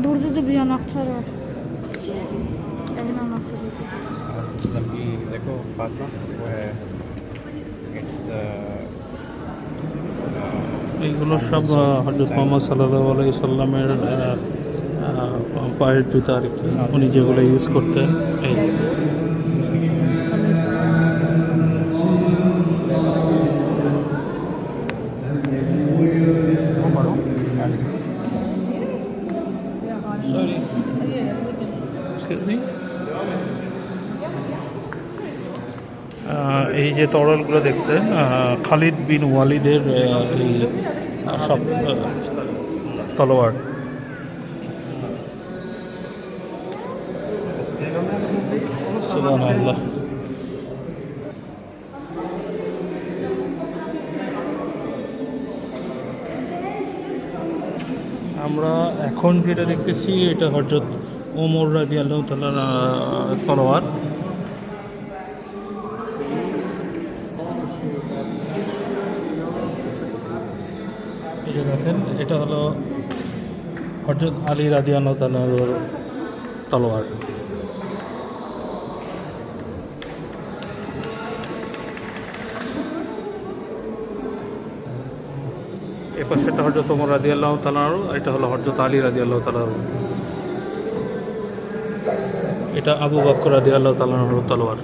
Burada da bir anahtar var. Evin anahtarı. देखो फातिमा वो है इट्स द এইগুলো সব হযরত মুহাম্মদ সাল্লাল্লাহু আলাইহি সাল্লামের পায়ের জুতা আর কি, উনি যেগুলো ইউজ করতেন। এই এই যে তরলগুলো দেখতেন খালিদ বিন ওয়ালিদের এই সব তলোয়ার। সুবহানাল্লাহ। আমরা এখন যেটা দেখতেছি এটা হযরত ওমর রাদিয়াল্লাহু তাআলার তলোয়ার। এই যে দেখেন, এটা হলো হযরত আলী রাদিয়াল্লাহু তাআলার তলোয়ার। এ পাশেটা হযরত ওমর রাদিয়াল্লাহু তাআলার, এটা হলো হযরত আলী রাদিয়াল্লাহু তাআলার। এটা আবু বকর রাদিয়াল্লাহু তাআলার তলোয়ার।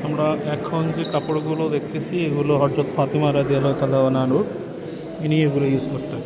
আমরা এখন যে কাপড়গুলো দেখতেছি এগুলো হযরত ফাতিমা রাদিয়াল্লাহু তাআলা আনহার, ইনি এগুলো ইউজ করতেন।